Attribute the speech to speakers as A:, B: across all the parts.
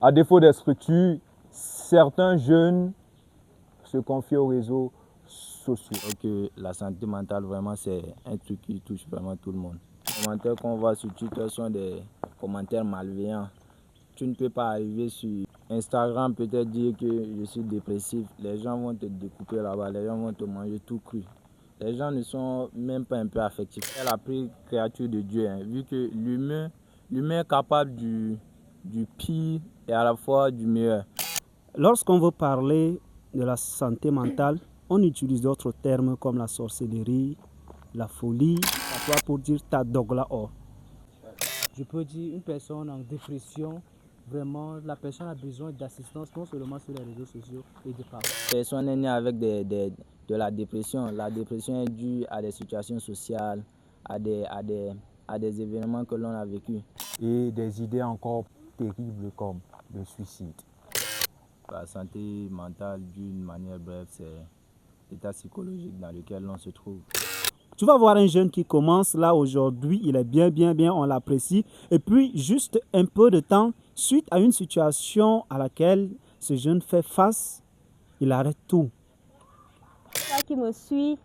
A: À défaut des structures, certains jeunes se confient aux réseaux sociaux.
B: Que la santé mentale, vraiment, c'est un truc qui touche vraiment tout le monde. Les commentaires qu'on voit sur Twitter sont des commentaires malveillants. Tu ne peux pas arriver sur Instagram, peut-être dire que je suis dépressif. Les gens vont te découper là-bas, les gens vont te manger tout cru. Les gens ne sont même pas un peu affectifs. Elle a pris créature de Dieu, vu que l'humain est capable du pire et à la fois du meilleur.
C: Lorsqu'on veut parler de la santé mentale, on utilise d'autres termes comme la sorcellerie, la folie, parfois pour dire ta dogla or.
D: Je peux dire une personne en dépression, vraiment, la personne a besoin d'assistance non seulement sur les réseaux sociaux et de parole.
B: La personne est née avec de la dépression. La dépression est due à des situations sociales, à des événements que l'on a vécus.
A: Et des idées encore terribles comme le suicide.
B: La santé mentale, d'une manière brève, c'est l'état psychologique dans lequel l'on se trouve.
C: Tu vas voir un jeune qui commence là aujourd'hui, il est bien, on l'apprécie. Et puis, juste un peu de temps, suite à une situation à laquelle ce jeune fait face, il arrête tout.
E: Toi qui me suis,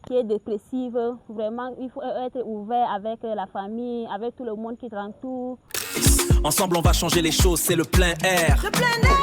E: qui est dépressive, vraiment, il faut être ouvert avec la famille, avec tout le monde qui t'entoure.
F: Ensemble, on va changer les choses, c'est le plein air. Le plein air!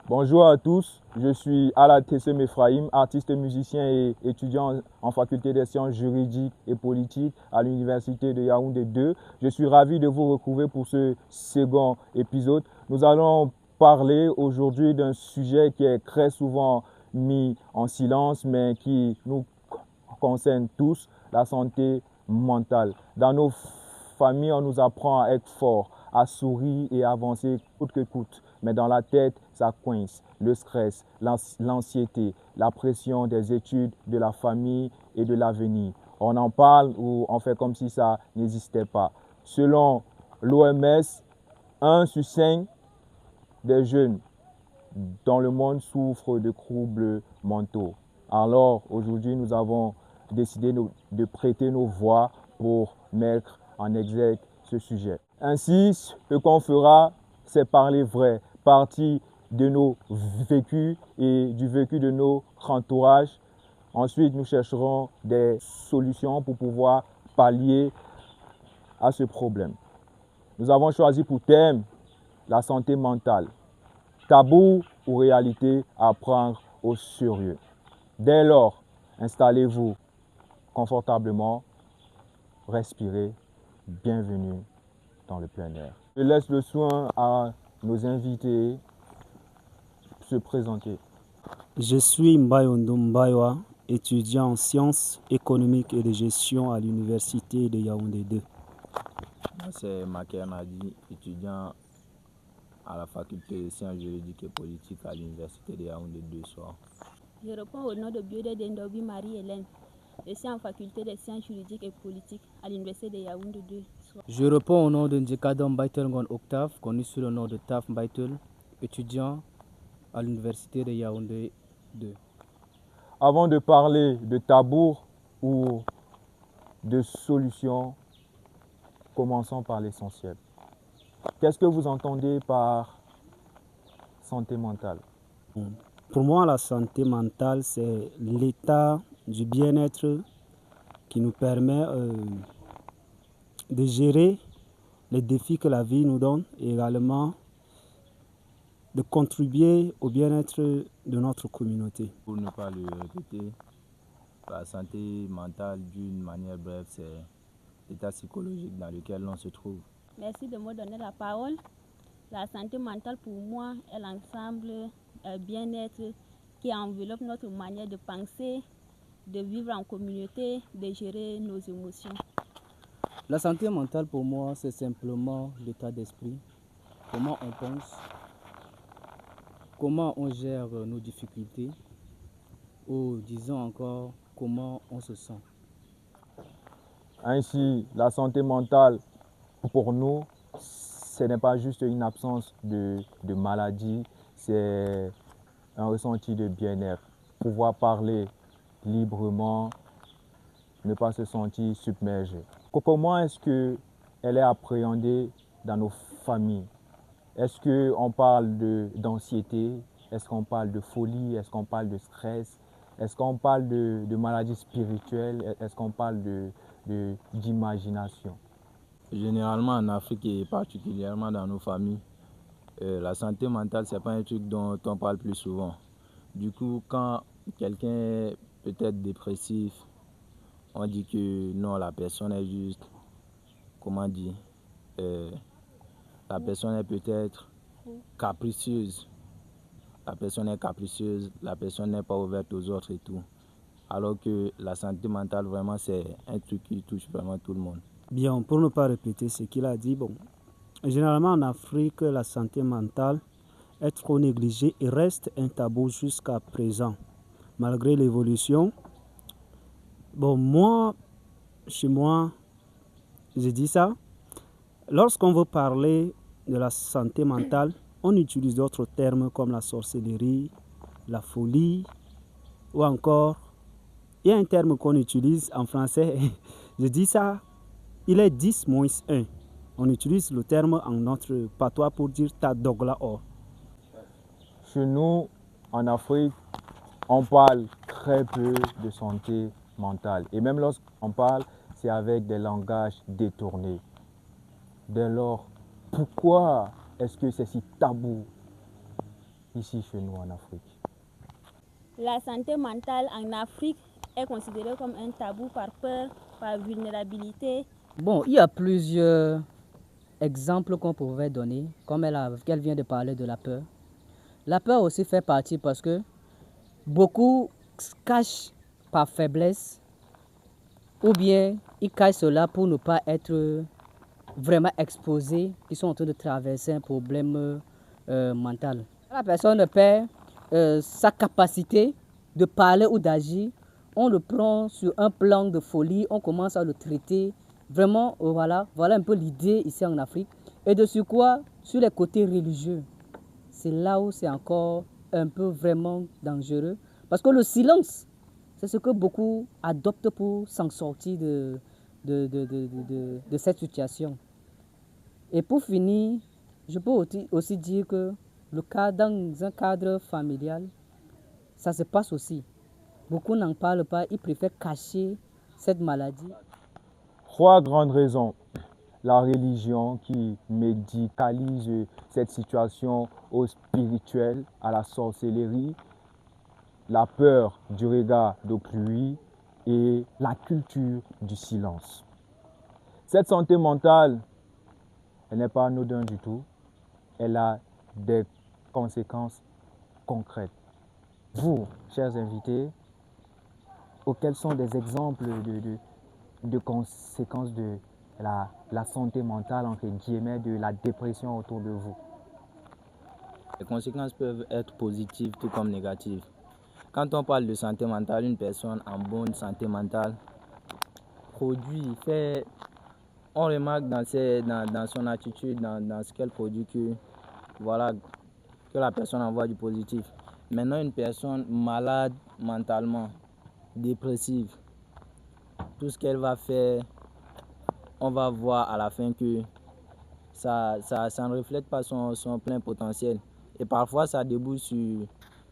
A: Bonjour à tous, je suis Ala Tessem Ephraim, artiste musicien et étudiant en faculté des sciences juridiques et politiques à l'université de Yaoundé 2. Je suis ravi de vous retrouver pour ce second épisode. Nous allons parler aujourd'hui d'un sujet qui est très souvent mis en silence mais qui nous concerne tous, la santé mentale. Dans nos familles, on nous apprend à être fort, à sourire et à avancer coûte que coûte. Mais dans la tête, ça coince. Le stress, l'anxiété, la pression des études, de la famille et de l'avenir. On en parle ou on fait comme si ça n'existait pas. Selon l'OMS, 1 sur 5 des jeunes dans le monde souffrent de troubles mentaux. Alors aujourd'hui, nous avons décidé de prêter nos voix pour mettre en exergue ce sujet. Ainsi, ce qu'on fera, c'est parler vrai, partir de nos vécus et du vécu de notre entourage. Ensuite, nous chercherons des solutions pour pouvoir pallier à ce problème. Nous avons choisi pour thème la santé mentale. Tabou ou réalité à prendre au sérieux. Dès lors, installez-vous confortablement, respirez, bienvenue dans le plein air. Je laisse le soin à nos invités se présenter.
C: Je suis Mbayondo Mbayoa, étudiant en sciences économiques et de gestion à l'université de Yaoundé 2.
B: Moi, c'est Maker Nadi, étudiant à la faculté de sciences juridiques et politiques à l'université de Yaoundé 2 soir.
E: Je réponds au nom de Biodé Dendobi Marie-Hélène. Je suis en faculté des sciences juridiques et politiques à l'université de Yaoundé 2 soir.
D: Je réponds au nom de Ndjekadon Baitel Ngon Octave, connu sous le nom de Taf Baitel, étudiant à l'université de Yaoundé 2.
A: Avant de parler de tabou ou de solutions, commençons par l'essentiel. Qu'est-ce que vous entendez par santé mentale?
C: Pour moi, la santé mentale, c'est l'état du bien-être qui nous permet de gérer les défis que la vie nous donne et également de contribuer au bien-être de notre communauté.
B: Pour ne pas le répéter, la santé mentale, d'une manière brève, c'est l'état psychologique dans lequel l'on se trouve.
E: Merci de me donner la parole. La santé mentale pour moi est l'ensemble bien-être qui enveloppe notre manière de penser, de vivre en communauté, de gérer nos émotions.
D: La santé mentale pour moi, c'est simplement l'état d'esprit, comment on pense, comment on gère nos difficultés, ou disons encore comment on se sent.
A: Ainsi, la santé mentale, pour nous, ce n'est pas juste une absence de maladie, c'est un ressenti de bien-être, pouvoir parler librement, ne pas se sentir submergé. Comment est-ce qu'elle est appréhendée dans nos familles? Est-ce qu'on parle d'anxiété? Est-ce qu'on parle de folie? Est-ce qu'on parle de stress? Est-ce qu'on parle de maladies spirituelles? Est-ce qu'on parle d'imagination?
B: Généralement en Afrique et particulièrement dans nos familles, la santé mentale, c'est pas un truc dont on parle plus souvent. Du coup, quand quelqu'un est peut-être dépressif, on dit que non, la personne est juste, comment dire, la personne est peut-être capricieuse. La personne est capricieuse, la personne n'est pas ouverte aux autres et tout. Alors que la santé mentale, vraiment, c'est un truc qui touche vraiment tout le monde.
C: Bien, pour ne pas répéter ce qu'il a dit, bon, généralement en Afrique, la santé mentale est trop négligée et reste un tabou jusqu'à présent. Malgré l'évolution, bon, chez moi, je dis ça, lorsqu'on veut parler de la santé mentale, on utilise d'autres termes comme la sorcellerie, la folie, ou encore, il y a un terme qu'on utilise en français, je dis ça, il est 10-1. On utilise le terme en notre patois pour dire ta dogla or.
A: Chez nous, en Afrique, on parle très peu de santé mentale. Et même lorsqu'on parle, c'est avec des langages détournés. Dès lors, pourquoi est-ce que c'est si tabou ici chez nous en Afrique?
E: La santé mentale en Afrique est considérée comme un tabou par peur, par vulnérabilité.
D: Bon, il y a plusieurs exemples qu'on pouvait donner, comme qu'elle vient de parler de la peur. La peur aussi fait partie parce que beaucoup cachent par faiblesse ou bien ils cachent cela pour ne pas être vraiment exposés, qu'ils sont en train de traverser un problème mental. La personne perd sa capacité de parler ou d'agir, on le prend sur un plan de folie, on commence à le traiter. Vraiment, voilà un peu l'idée ici en Afrique. Et de sur quoi, sur les côtés religieux, c'est là où c'est encore un peu vraiment dangereux. Parce que le silence, c'est ce que beaucoup adoptent pour s'en sortir de cette situation. Et pour finir, je peux aussi dire que dans un cadre familial, ça se passe aussi. Beaucoup n'en parlent pas, ils préfèrent cacher cette maladie.
A: 3 grandes raisons. La religion qui médicalise cette situation au spirituel, à la sorcellerie, la peur du regard d'autrui et la culture du silence. Cette santé mentale, elle n'est pas anodine du tout. Elle a des conséquences concrètes. Vous, chers invités, quels sont des exemples de conséquences de la santé mentale, entre guillemets, de la dépression autour de vous?
B: Les conséquences peuvent être positives tout comme négatives. Quand on parle de santé mentale, une personne en bonne santé mentale on remarque dans son attitude, dans ce qu'elle produit, que la personne envoie du positif. Maintenant, une personne malade mentalement, dépressive, tout ce qu'elle va faire, on va voir à la fin que ça ne reflète pas son plein potentiel. Et parfois, ça débouche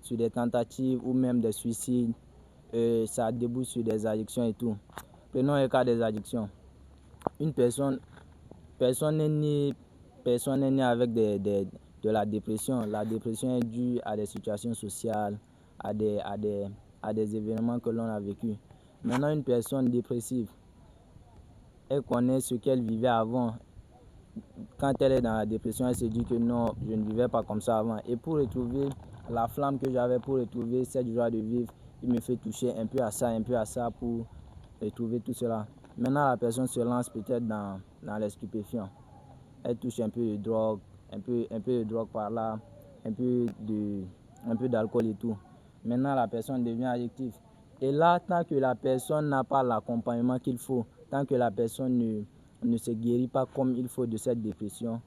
B: sur des tentatives ou même des suicides. Ça débouche sur des addictions et tout. Prenons le cas des addictions. Une personne n'est née avec de la dépression. La dépression est due à des situations sociales, à des événements que l'on a vécus. Maintenant, une personne dépressive, elle connaît ce qu'elle vivait avant. Quand elle est dans la dépression, elle se dit que non, je ne vivais pas comme ça avant. Et pour retrouver la flamme que j'avais, pour retrouver cette joie de vivre, il me fait toucher un peu à ça pour retrouver tout cela. Maintenant, la personne se lance peut-être dans les stupéfiants. Elle touche un peu de drogue, un peu de drogue par là, un peu d'alcool et tout. Maintenant, la personne devient addictive. Et là, tant que la personne n'a pas l'accompagnement qu'il faut, tant que la personne ne se guérit pas comme il faut de cette dépression,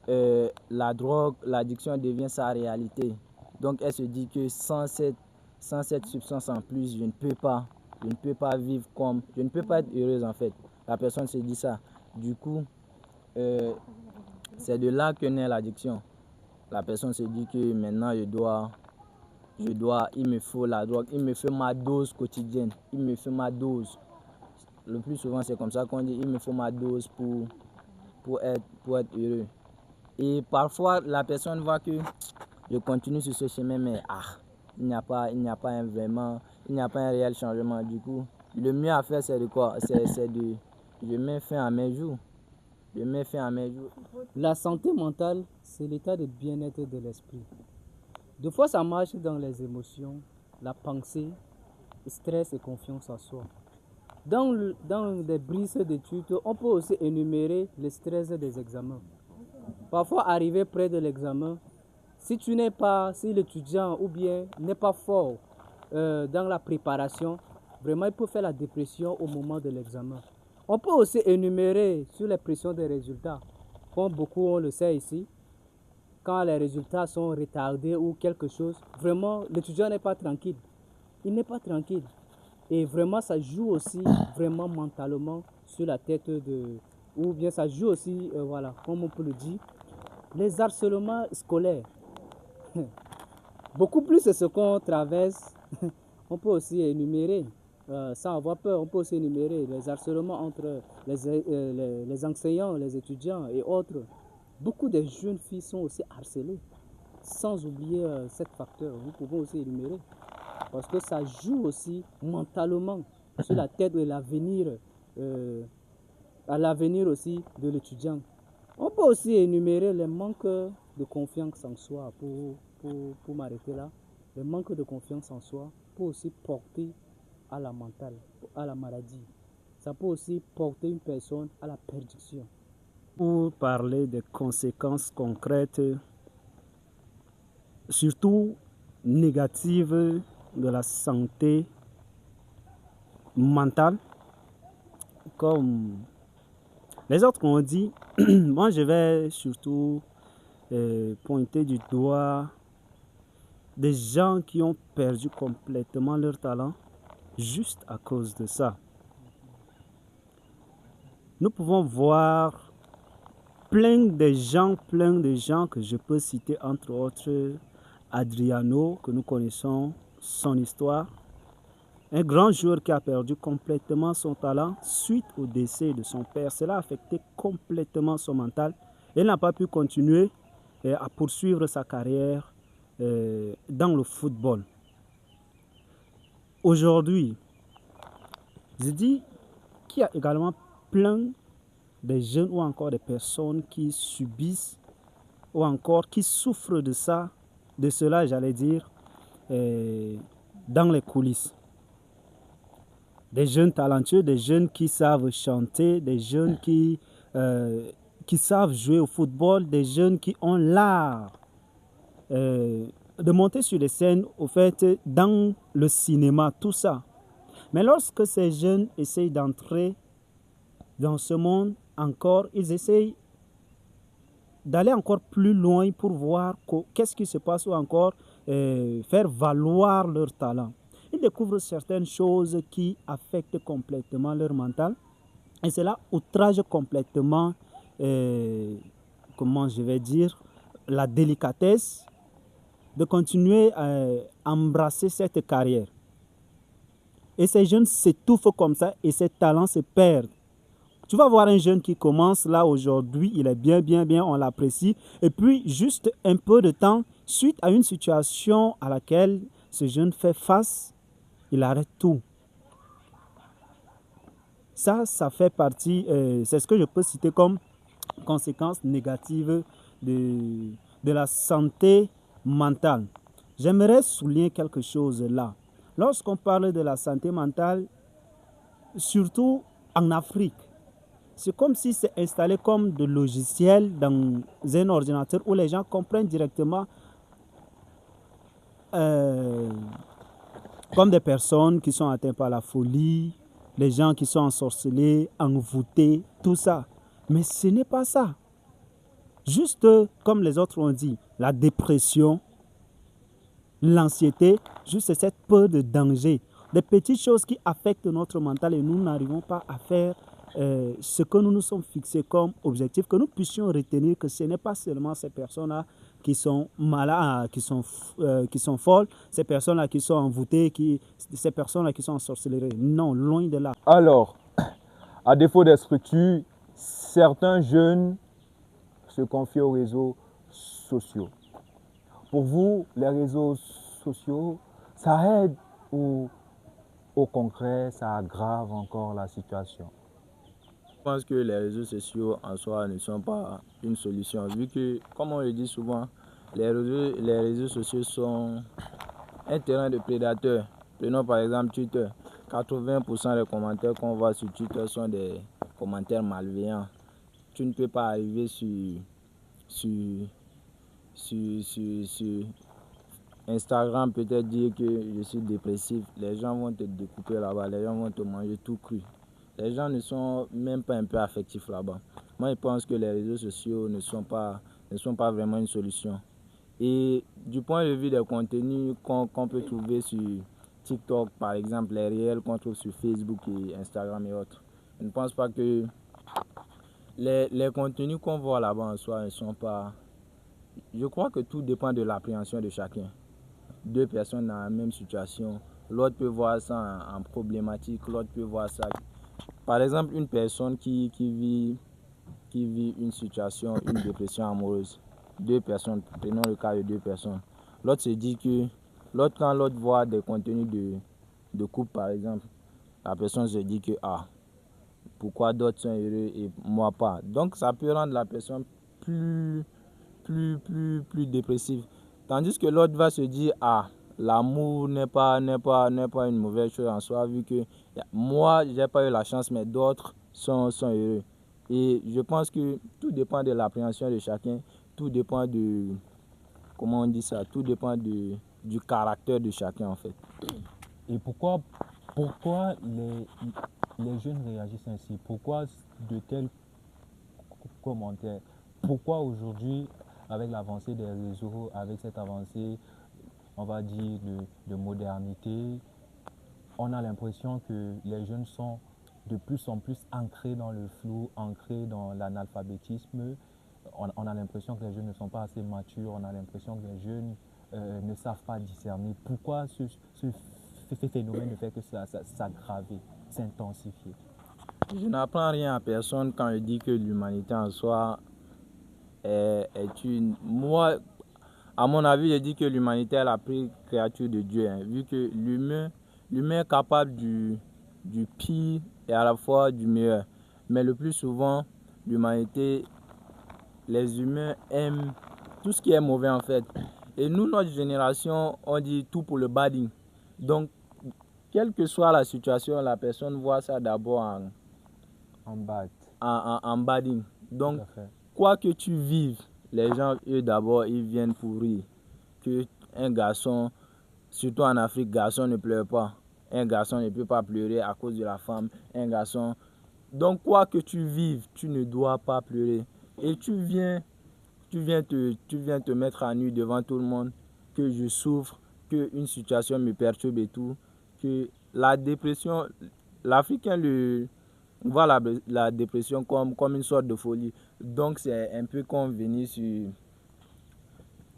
B: la drogue, l'addiction devient sa réalité. Donc elle se dit que sans cette substance en plus, je ne peux pas vivre comme, je ne peux pas être heureuse en fait. La personne se dit ça. Du coup, c'est de là que naît l'addiction. La personne se dit que maintenant il me faut la drogue, il me faut ma dose quotidienne, il me faut ma dose. Le plus souvent c'est comme ça qu'on dit, il me faut ma dose pour être heureux. Et parfois la personne voit que je continue sur ce chemin, mais il n'y a pas un réel changement. Du coup, le mieux à faire c'est de quoi? Je mets fin à mes jours.
D: La santé mentale, c'est l'état de bien-être de l'esprit. Des fois, ça marche dans les émotions, la pensée, stress et confiance en soi. Dans des brises d'études, on peut aussi énumérer le stress des examens. Parfois, arrivé près de l'examen, si l'étudiant ou bien n'est pas fort dans la préparation, vraiment, il peut faire la dépression au moment de l'examen. On peut aussi énumérer sur les pressions des résultats. Comme beaucoup on le sait ici, quand les résultats sont retardés ou quelque chose, vraiment, l'étudiant n'est pas tranquille. Il n'est pas tranquille. Et vraiment, ça joue aussi vraiment mentalement sur la tête ou bien ça joue aussi, voilà, comme on peut le dire, les harcèlements scolaires. Beaucoup plus c'est ce qu'on traverse. On peut aussi énumérer, sans avoir peur, on peut aussi énumérer les harcèlements entre les enseignants, les étudiants et autres. Beaucoup de jeunes filles sont aussi harcelées, sans oublier cet facteur. Nous pouvons aussi énumérer, parce que ça joue aussi mentalement sur la tête et à l'avenir aussi de l'étudiant. On peut aussi énumérer les manques de confiance en soi, pour m'arrêter là. Le manque de confiance en soi peut aussi porter à la mentale, à la maladie. Ça peut aussi porter une personne à la perdition.
C: Pour parler des conséquences concrètes, surtout négatives de la santé mentale, comme les autres ont dit, moi je vais surtout pointer du doigt des gens qui ont perdu complètement leur talent juste à cause de ça. Nous pouvons voir plein de gens que je peux citer, entre autres Adriano, que nous connaissons son histoire. Un grand joueur qui a perdu complètement son talent suite au décès de son père. Cela a affecté complètement son mental. Il n'a pas pu continuer à poursuivre sa carrière dans le football. Aujourd'hui, je dis qu'il y a également plein de jeunes ou encore des personnes qui subissent ou encore qui souffrent de cela, j'allais dire, dans les coulisses. Des jeunes talentueux, des jeunes qui savent chanter, des jeunes qui savent jouer au football, des jeunes qui ont l'art de monter sur les scènes, au fait, dans le cinéma, tout ça. Mais lorsque ces jeunes essayent d'entrer dans ce monde, encore, ils essayent d'aller encore plus loin pour voir qu'est-ce qui se passe ou encore faire valoir leur talent. Ils découvrent certaines choses qui affectent complètement leur mental et cela outrage complètement, comment je vais dire, la délicatesse de continuer à embrasser cette carrière. Et ces jeunes s'étouffent comme ça et ces talents se perdent. Tu vas voir un jeune qui commence là aujourd'hui, il est bien, on l'apprécie. Et puis, juste un peu de temps, suite à une situation à laquelle ce jeune fait face, il arrête tout. Ça fait partie, c'est ce que je peux citer comme conséquence négative de la santé mentale. J'aimerais souligner quelque chose là. Lorsqu'on parle de la santé mentale, surtout en Afrique, c'est comme si c'est installé comme de logiciels dans un ordinateur où les gens comprennent directement comme des personnes qui sont atteintes par la folie, les gens qui sont ensorcelés, envoûtés, tout ça. Mais ce n'est pas ça. Juste comme les autres ont dit, la dépression, l'anxiété, juste cette peur de danger. Des petites choses qui affectent notre mental et nous n'arrivons pas à faire ce que nous nous sommes fixés comme objectif, que nous puissions retenir que ce n'est pas seulement ces personnes-là qui sont malades, qui sont folles, ces personnes-là qui sont envoûtées, ces personnes-là qui sont en sorcellerie. Non, loin de là.
A: Alors, à défaut des structures, certains jeunes se confient aux réseaux sociaux. Pour vous, les réseaux sociaux, ça aide ou au concret, ça aggrave encore la situation?
B: Je pense que les réseaux sociaux en soi ne sont pas une solution, vu que, comme on le dit souvent, les réseaux sociaux sont un terrain de prédateurs. Prenons par exemple Twitter. 80% des commentaires qu'on voit sur Twitter sont des commentaires malveillants. Tu ne peux pas arriver sur Instagram, peut-être dire que je suis dépressif. Les gens vont te découper là-bas, les gens vont te manger tout cru. Les gens ne sont même pas un peu affectifs là-bas. Moi, je pense que les réseaux sociaux ne sont pas vraiment une solution. Et du point de vue des contenus qu'on peut trouver sur TikTok, par exemple, les réels qu'on trouve sur Facebook et Instagram et autres, je ne pense pas que les contenus qu'on voit là-bas en soi ne sont pas... Je crois que tout dépend de l'appréhension de chacun. Deux personnes dans la même situation, l'autre peut voir ça en problématique, l'autre peut voir ça... Par exemple, une personne qui vit une situation, une dépression amoureuse, deux personnes, prenons le cas de deux personnes. L'autre se dit que, quand l'autre voit des contenus de couple par exemple, la personne se dit que, pourquoi d'autres sont heureux et moi pas. Donc ça peut rendre la personne plus dépressive. Tandis que l'autre va se dire, l'amour n'est pas une mauvaise chose en soi, vu que moi, j'ai pas eu la chance, mais d'autres sont heureux. Et je pense que tout dépend de l'appréhension de chacun, tout dépend de, comment on dit ça, tout dépend du caractère de chacun en fait.
A: Et pourquoi les jeunes réagissent ainsi? Pourquoi de tels commentaires? Pourquoi aujourd'hui, avec l'avancée des réseaux, avec cette avancée, on va dire, de modernité, on a l'impression que les jeunes sont de plus en plus ancrés dans le flou, ancrés dans l'analphabétisme. On a l'impression que les jeunes ne sont pas assez matures, on a l'impression que les jeunes ne savent pas discerner. Pourquoi ce phénomène ne fait que s'aggraver, s'intensifier?
B: Je n'apprends rien à personne quand je dis que l'humanité en soi est une... Moi, à mon avis, je dis que l'humanité est la pire créature de Dieu, vu que l'humain est capable du pire et à la fois du meilleur. Mais le plus souvent, l'humanité, les humains aiment tout ce qui est mauvais en fait. Et nous, notre génération, on dit tout pour le badding. Donc, quelle que soit la situation, la personne voit ça d'abord en badding. Donc, quoi que tu vives, les gens, eux d'abord, ils viennent pour rire. Que un garçon, surtout en Afrique, garçon ne pleure pas. Un garçon ne peut pas pleurer à cause de la femme. Un garçon... Donc, quoi que tu vives, tu ne dois pas pleurer. Et tu viens te mettre à nu devant tout le monde, que je souffre, qu'une situation me perturbe et tout. Que la dépression, l'Africain voit la dépression comme une sorte de folie. Donc, c'est un peu comme venir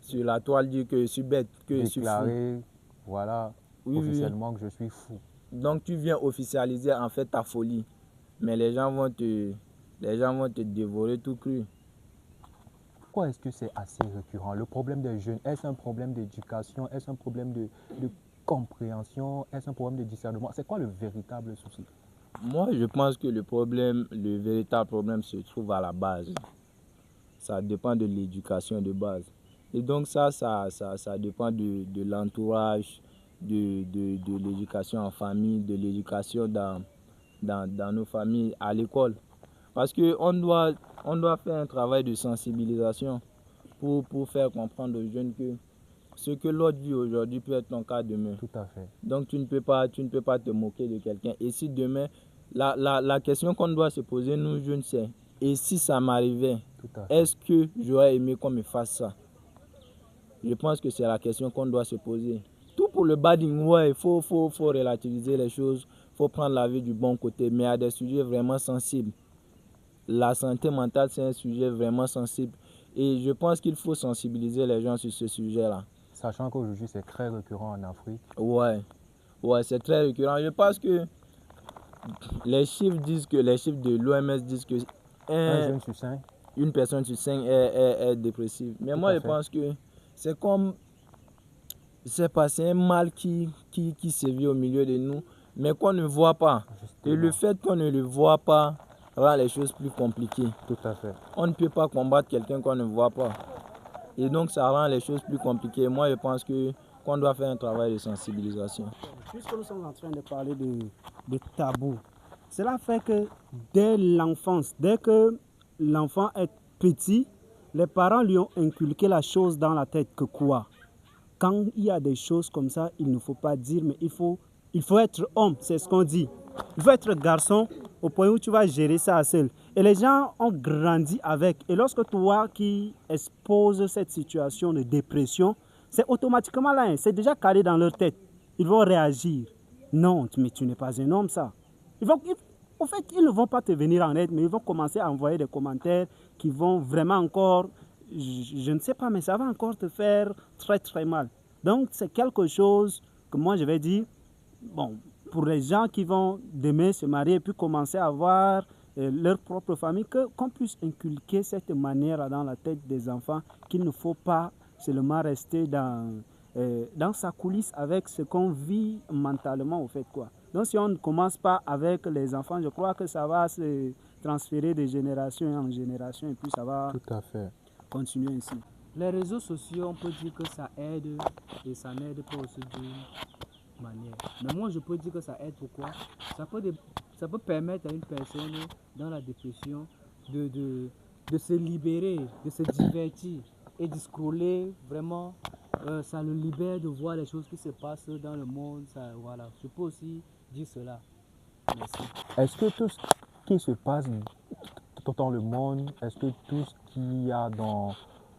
B: sur la toile dire que je suis bête, que je suis fou.
A: Voilà, officiellement que je suis fou.
B: Donc tu viens officialiser en fait ta folie. Mais les gens vont te dévorer tout cru.
A: Pourquoi est-ce que c'est assez récurrent? Le problème des jeunes, est-ce un problème d'éducation? Est-ce un problème de compréhension? Est-ce un problème de discernement? C'est quoi le véritable souci?
B: Moi, je pense que le véritable problème se trouve à la base. Ça dépend de l'éducation de base. Et donc ça dépend de l'entourage, de l'éducation en famille, de l'éducation dans nos familles, à l'école. Parce qu'on doit faire un travail de sensibilisation pour faire comprendre aux jeunes que ce que l'autre vit aujourd'hui peut être ton cas demain.
A: Tout à fait.
B: Donc tu ne peux pas te moquer de quelqu'un. Et si demain, la question qu'on doit se poser, nous jeunes, c'est: et si ça m'arrivait, est-ce que j'aurais aimé qu'on me fasse ça? Je pense que c'est la question qu'on doit se poser. Tout pour le badding, ouais, il faut relativiser les choses, il faut prendre la vie du bon côté, mais il y a des sujets vraiment sensibles. La santé mentale, c'est un sujet vraiment sensible et je pense qu'il faut sensibiliser les gens sur ce sujet-là.
A: Sachant qu'aujourd'hui, c'est très récurrent en Afrique.
B: Ouais, c'est très récurrent. Je pense que les chiffres de l'OMS disent que
A: Un jeune sur 5.
B: une personne sur 5 est dépressive. Mais moi, je pense que c'est comme, c'est un mal qui sévit au milieu de nous, mais qu'on ne voit pas.
A: Justement.
B: Et le fait qu'on ne le voit pas rend les choses plus compliquées.
A: Tout à fait.
B: On ne peut pas combattre quelqu'un qu'on ne voit pas. Et donc, ça rend les choses plus compliquées. Moi, je pense qu'on doit faire un travail de sensibilisation.
C: Puisque nous sommes en train de parler de tabou, cela fait que dès l'enfance, dès que l'enfant est petit, les parents lui ont inculqué la chose dans la tête que quoi? Quand il y a des choses comme ça, il ne faut pas dire, mais il faut être homme, c'est ce qu'on dit. Il faut être garçon au point où tu vas gérer ça seul. Et les gens ont grandi avec. Et lorsque toi qui exposes cette situation de dépression, c'est automatiquement là, hein, c'est déjà calé dans leur tête. Ils vont réagir. Non, mais tu n'es pas un homme, ça. En fait, ils ne vont pas te venir en aide, mais ils vont commencer à envoyer des commentaires qui vont vraiment encore, je ne sais pas, mais ça va encore te faire très très mal. Donc, c'est quelque chose que moi je vais dire, bon, pour les gens qui vont demain se marier et puis commencer à avoir leur propre famille, qu'on puisse inculquer cette manière dans la tête des enfants, qu'il ne faut pas seulement rester dans sa coulisse avec ce qu'on vit mentalement au fait quoi. Donc si on ne commence pas avec les enfants, je crois que ça va se transférer de génération en génération et puis ça va
A: Tout à fait.
C: continuer ainsi.
D: Les réseaux sociaux, on peut dire que ça aide et ça n'aide pas aussi d'une manière. Mais moi, je peux dire que ça aide. Pourquoi? Ça peut permettre à une personne dans la dépression de se libérer, de se divertir et de scroller. Vraiment, ça le libère de voir les choses qui se passent dans le monde. Ça, voilà. Je peux aussi dire cela. Merci.
A: Est-ce que tout ce qui se passe dans le monde, est-ce que tout ce qu'il y a dans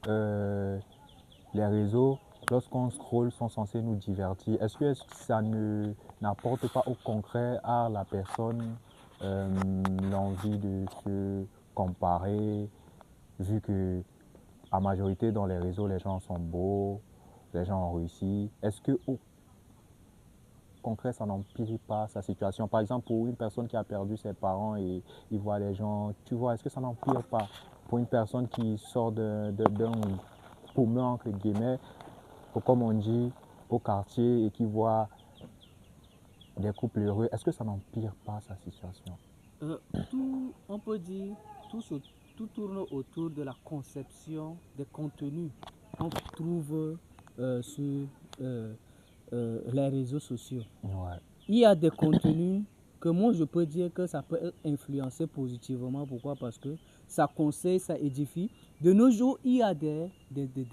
A: les réseaux, lorsqu'on scrolle, sont censés nous divertir? Est-ce que ça n'apporte pas au concret à la personne l'envie de se comparer, vu que à majorité dans les réseaux, les gens sont beaux, les gens ont réussi? Est-ce que au concret, ça n'empire pas sa situation? Par exemple, pour une personne qui a perdu ses parents et il voit les gens, tu vois, est-ce que ça n'empire pas? Pour une personne qui sort d'un paumé, entre guillemets, comme on dit, au quartier et qui voit des couples heureux, est-ce que ça n'empire pas sa situation?
D: On peut dire, tout tourne autour de la conception des contenus qu'on trouve sur les réseaux sociaux.
A: Ouais.
D: Il y a des contenus que moi je peux dire que ça peut influencer positivement. Pourquoi? Parce que ça conseille, ça édifie. De nos jours, il y a des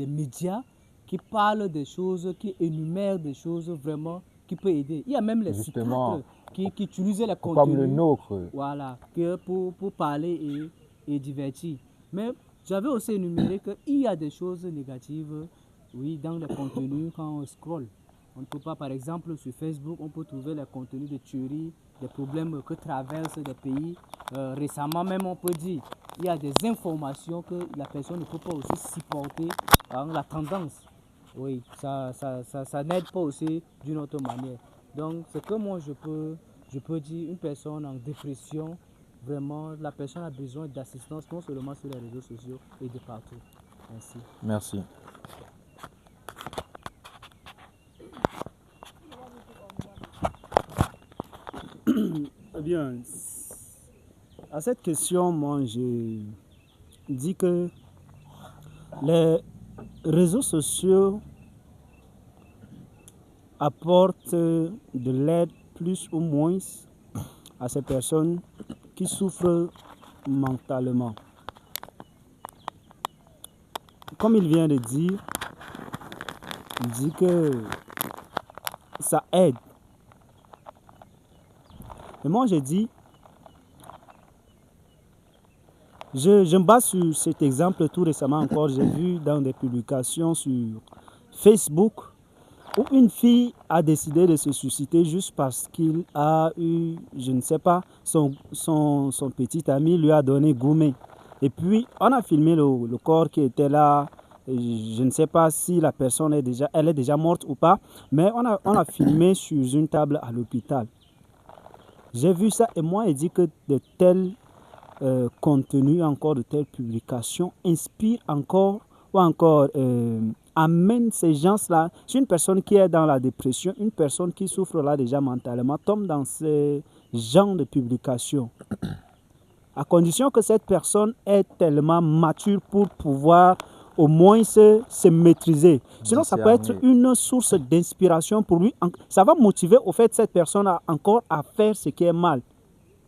D: médias qui parlent des choses, qui énumèrent des choses vraiment qui peuvent aider. Il y a même les
A: Justement,
D: psychiatres qui utilisent les contenus.
A: Comme le nôtre.
D: Voilà, pour parler et divertir. Mais j'avais aussi énuméré qu'il y a des choses négatives, oui, dans les contenus quand on scrolle. On ne peut pas, par exemple, sur Facebook, on peut trouver les contenus de tuerie, des problèmes que traversent des pays. Récemment même, on peut dire, il y a des informations que la personne ne peut pas aussi supporter dans la tendance. Oui, ça n'aide pas aussi d'une autre manière. Donc, c'est que moi, je peux dire, une personne en dépression, vraiment, la personne a besoin d'assistance, non seulement sur les réseaux sociaux et de partout. Merci.
A: Merci.
C: Eh bien, à cette question, moi, je dis que les réseaux sociaux apportent de l'aide plus ou moins à ces personnes qui souffrent mentalement. Comme il vient de dire, il dit que ça aide. Mais moi, je dis, je me base sur cet exemple tout récemment encore. J'ai vu dans des publications sur Facebook où une fille a décidé de se suicider juste parce qu'il a eu, je ne sais pas, son petit ami lui a donné gourmet. Et puis, on a filmé le corps qui était là. Je ne sais pas si la personne elle est déjà morte ou pas, mais on a filmé sur une table à l'hôpital. J'ai vu ça et moi, il dit que de tels contenus, encore de telles publications inspirent encore ou encore amènent ces gens-là. Si une personne qui est dans la dépression, une personne qui souffre là déjà mentalement, tombe dans ces genres de publications, à condition que cette personne est tellement mature pour pouvoir au moins se maîtriser. Sinon, ça peut être une source d'inspiration pour lui. Ça va motiver au fait cette personne encore à faire ce qui est mal.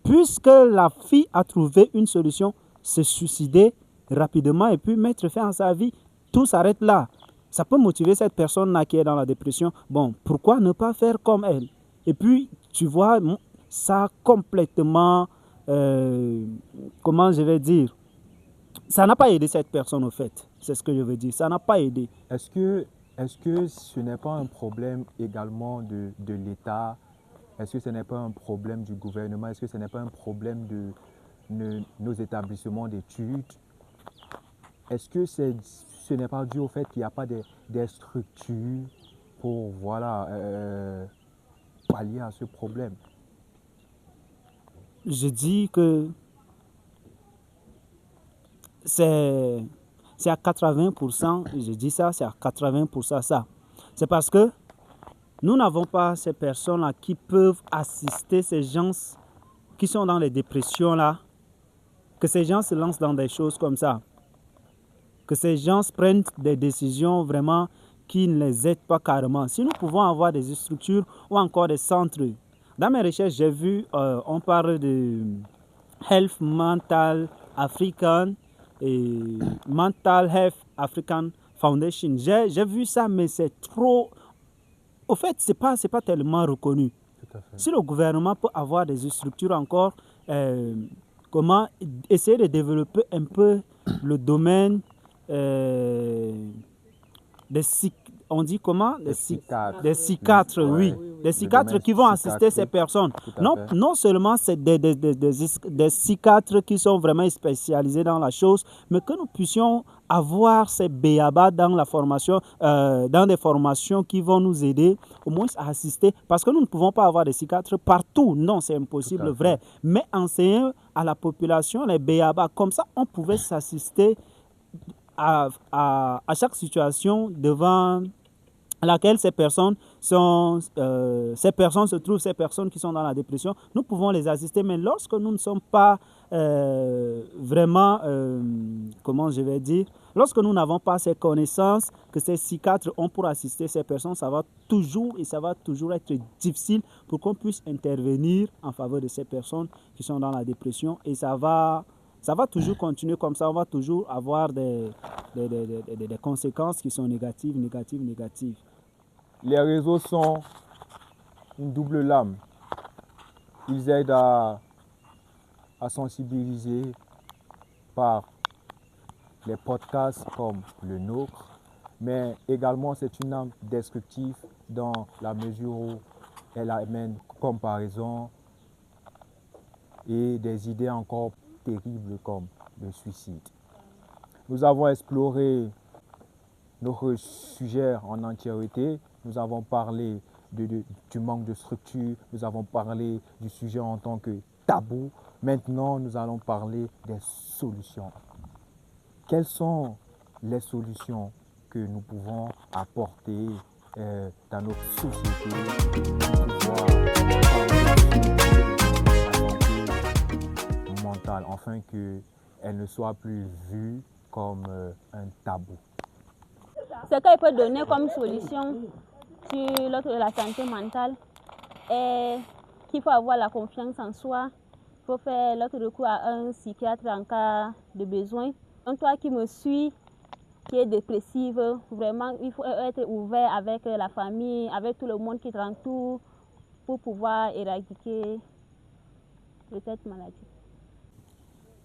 C: Puisque la fille a trouvé une solution, se suicider rapidement et puis mettre fin à sa vie, tout s'arrête là. Ça peut motiver cette personne-là qui est dans la dépression. Bon, pourquoi ne pas faire comme elle? Et puis, tu vois, ça a complètement, comment je vais dire, ça n'a pas aidé cette personne au fait. C'est ce que je veux dire. Ça n'a pas aidé.
A: Est-ce que ce n'est pas un problème également de l'État? Est-ce que ce n'est pas un problème du gouvernement? Est-ce que ce n'est pas un problème de nos établissements d'études? Est-ce que ce n'est pas dû au fait qu'il n'y a pas des structures pour pallier à ce problème?
C: Je dis que c'est à 80%, je dis ça, c'est à 80% ça. C'est parce que nous n'avons pas ces personnes-là qui peuvent assister ces gens qui sont dans les dépressions-là, que ces gens se lancent dans des choses comme ça, que ces gens prennent des décisions vraiment qui ne les aident pas carrément. Si nous pouvons avoir des structures ou encore des centres, dans mes recherches, j'ai vu, on parle de Health Mental African et Mental Health African Foundation. J'ai vu ça, mais c'est trop... Au fait, ce n'est pas tellement reconnu.
A: Tout à fait.
C: Si le gouvernement peut avoir des structures encore, comment essayer de développer un peu le domaine on dit comment?
A: Des psychiatres.
C: Des psychiatres, oui. Des psychiatres qui vont assister ces personnes. Non seulement c'est des psychiatres qui sont vraiment spécialisés dans la chose, mais que nous puissions avoir ces béabas dans la formation, dans des formations qui vont nous aider au moins à assister. Parce que nous ne pouvons pas avoir des psychiatres partout. Non, c'est impossible, vrai. Mais enseigner à la population les béabas, comme ça, on pouvait s'assister à chaque situation devant laquelle ces personnes se trouvent, ces personnes qui sont dans la dépression, nous pouvons les assister. Mais lorsque nous ne sommes pas vraiment, comment je vais dire, lorsque nous n'avons pas ces connaissances que ces psychiatres ont pour assister ces personnes, ça va toujours être difficile pour qu'on puisse intervenir en faveur de ces personnes qui sont dans la dépression. Et ça va toujours continuer comme ça. On va toujours avoir des conséquences qui sont négatives.
A: Les réseaux sont une double lame. Ils aident à sensibiliser par les podcasts comme le nôtre, mais également c'est une arme destructive dans la mesure où elle amène comparaison et des idées encore terribles comme le suicide. Nous avons exploré notre sujet en entièreté. Nous avons parlé du manque de structure, nous avons parlé du sujet en tant que tabou. Maintenant, nous allons parler des solutions. Quelles sont les solutions que nous pouvons apporter dans notre société pour pouvoir mentale, afin qu'elle ne soit plus vue comme un tabou?
E: Ce qu'elle peut donner comme solution sur la santé mentale est qu'il faut avoir la confiance en soi. Il faut faire l'autre recours à un psychiatre en cas de besoin. Donc toi qui me suis, qui est dépressive, vraiment il faut être ouvert avec la famille, avec tout le monde qui t'entoure pour pouvoir éradiquer cette maladie.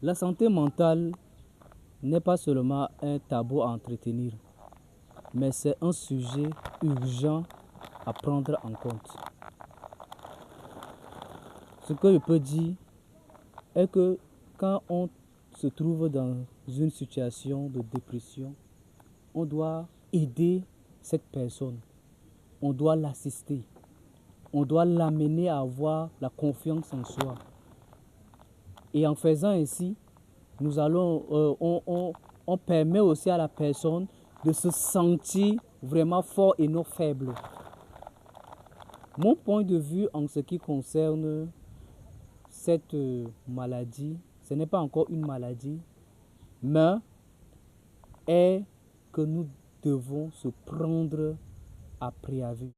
D: La santé mentale n'est pas seulement un tabou à entretenir.
C: mais c'est un sujet urgent à prendre en compte. Ce que je peux dire est que quand on se trouve dans une situation de dépression, on doit aider cette personne, on doit l'assister, on doit l'amener à avoir la confiance en soi. Et en faisant ainsi, on permet aussi à la personne de se sentir vraiment fort et non faible. Mon point de vue en ce qui concerne cette maladie, ce n'est pas encore une maladie, mais est que nous devons se prendre à préavis.